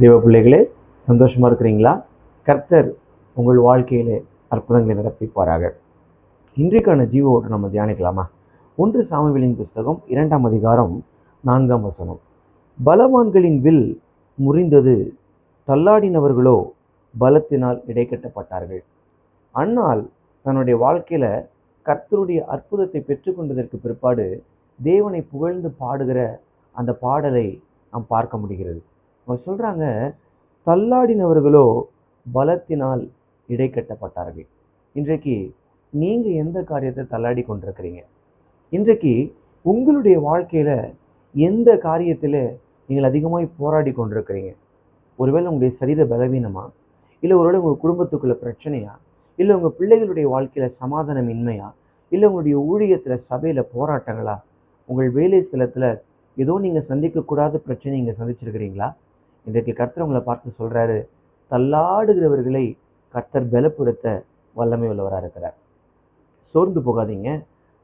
தேவ பிள்ளைகளே, சந்தோஷமாக இருக்கிறீங்களா? கர்த்தர் உங்கள் வாழ்க்கையிலே அற்புதங்களை நடப்பிப்பாராக. இன்றைக்கான ஜீவ ஓட்டம் நம்ம தியானிக்கலாமா? 1 சாமுவேலின் புஸ்தகம் 2ஆம் அதிகாரம் 4ஆம் வசனம். பலவான்களின் வில் முறிந்தது, தள்ளாடினவர்களோ பலத்தினால் இடைக்கட்டப்பட்டார்கள். அன்னாள் தன்னுடைய வாழ்க்கையில் கர்த்தருடைய அற்புதத்தை பெற்றுக்கொண்டதற்கு பிற்பாடு தேவனை புகழ்ந்து பாடுகிற அந்த பாடலை நாம் பார்க்க முடிகிறது. அவங்க சொல்கிறாங்க, தள்ளாடினவர்களோ பலத்தினால் இடைக்கட்டப்பட்டார்கள். இன்றைக்கு நீங்கள் எந்த காரியத்தை தள்ளாடி கொண்டிருக்கிறீங்க? இன்றைக்கு உங்களுடைய வாழ்க்கையில் எந்த காரியத்தில் நீங்கள் அதிகமாக போராடி கொண்டிருக்கிறீங்க? ஒருவேளை உங்களுடைய சரீர பலவீனமா, இல்லை ஒருவேளை உங்கள் குடும்பத்துக்குள்ள பிரச்சனையா, இல்லை உங்கள் பிள்ளைகளுடைய வாழ்க்கையில் சமாதானமின்மையா, இல்லை உங்களுடைய ஊழியத்தில் சபையில் போராட்டங்களா, உங்கள் வேலை ஸ்தலத்தில் ஏதோ நீங்கள் சந்திக்கக்கூடாத பிரச்சனை நீங்கள் சந்திச்சிருக்கிறீங்களா? இன்றைக்கு கர்த்தர் உங்களை பார்த்து சொல்கிறாரு, தள்ளாடுகிறவர்களை கர்த்தர் பலப்படுத்த வல்லமை உள்ளவராக இருக்கிறார். சோர்ந்து போகாதீங்க,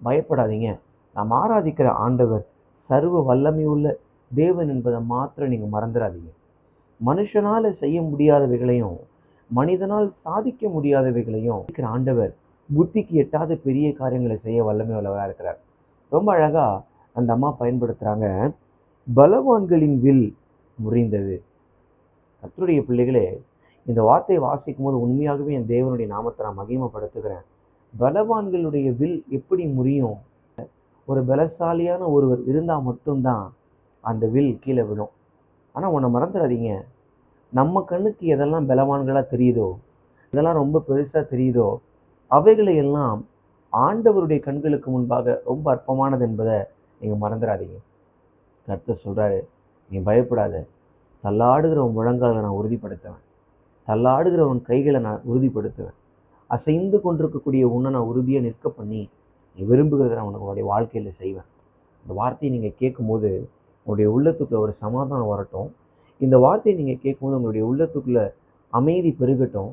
பயப்படாதீங்க. நாம் ஆராதிக்கிற ஆண்டவர் சர்வ வல்லமை உள்ள தேவன் என்பதை மாத்திரம் நீங்கள் மறந்துடாதீங்க. மனுஷனால் செய்ய முடியாதவைகளையும் மனிதனால் சாதிக்க முடியாதவைகளையும் இருக்கிற ஆண்டவர் புத்திக்கு எட்டாத பெரிய காரியங்களை செய்ய வல்லமை உள்ளவராக இருக்கிறார். ரொம்ப அழகாக அந்த அம்மா பயன்படுத்துகிறாங்க, பலவான்களின் வில் முறிந்தது. கர்த்தருடைய பிள்ளைகளே, இந்த வார்த்தையை வாசிக்கும் போது உண்மையாகவே என் தேவனுடைய நாமத்தை நான் மகிமைப்படுத்துகிறேன். பலவான்களுடைய வில் எப்படி முறியும்? ஒரு பலசாலியான ஒருவர் இருந்தால் மட்டும்தான் அந்த வில் கீழே விடும். ஆனால் உன்னை மறந்துடாதீங்க, நம்ம கண்ணுக்கு எதெல்லாம் பலவான்களாக தெரியுதோ, இதெல்லாம் ரொம்ப பெருசாக தெரியுதோ, அவைகளை எல்லாம் ஆண்டவருடைய கண்களுக்கு முன்பாக ரொம்ப அற்பமானது என்பதை நீங்கள் மறந்துடாதீங்க. கர்த்தர் சொல்கிறாரு, நீ பயப்படாத, தள்ளாடுகிறவன் முழங்காலை நான் உறுதிப்படுத்துவேன், தள்ளாடுகிறவன் கைகளை நான் உறுதிப்படுத்துவேன், அசைந்து கொண்டிருக்கக்கூடிய உன்னை நான் உறுதியாக நிற்க பண்ணி நீ விரும்புகிறத நான் உன்னுடைய வாழ்க்கையில் செய்வேன். இந்த வார்த்தையை நீங்கள் கேட்கும்போது உங்களுடைய உள்ளத்துக்குள்ளே ஒரு சமாதானம் வரட்டும். இந்த வார்த்தையை நீங்கள் கேட்கும்போது உங்களுடைய உள்ளத்துக்குள்ளே அமைதி பெருகட்டும்.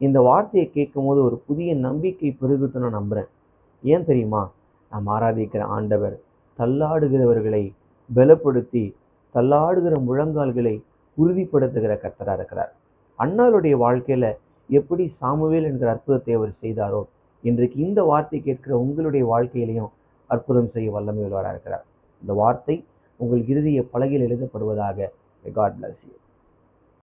இந்த வார்த்தையை கேட்கும்போது ஒரு புதிய நம்பிக்கை பெருகட்டும் நான் நம்புகிறேன். ஏன் தெரியுமா? நாம் ஆராதிக்கிற ஆண்டவர் தள்ளாடுகிறவர்களை பலப்படுத்தி தள்ளாடுகிற முழங்கால்களை உறுதிப்படுத்துகிற கர்த்தராக இருக்கிறார். அன்னாளுடைய வாழ்க்கையில் எப்படி சாமுவேல் என்கிற அற்புதத்தை அவர் செய்தாரோ, இன்றைக்கு இந்த வார்த்தை கேட்கிற உங்களுடைய வாழ்க்கையிலையும் அற்புதம் செய்ய வல்லமை உள்ளவராக இருக்கிறார். இந்த வார்த்தை உங்கள் இறுதிய பலகையில் எழுதப்படுவதாக. God bless you.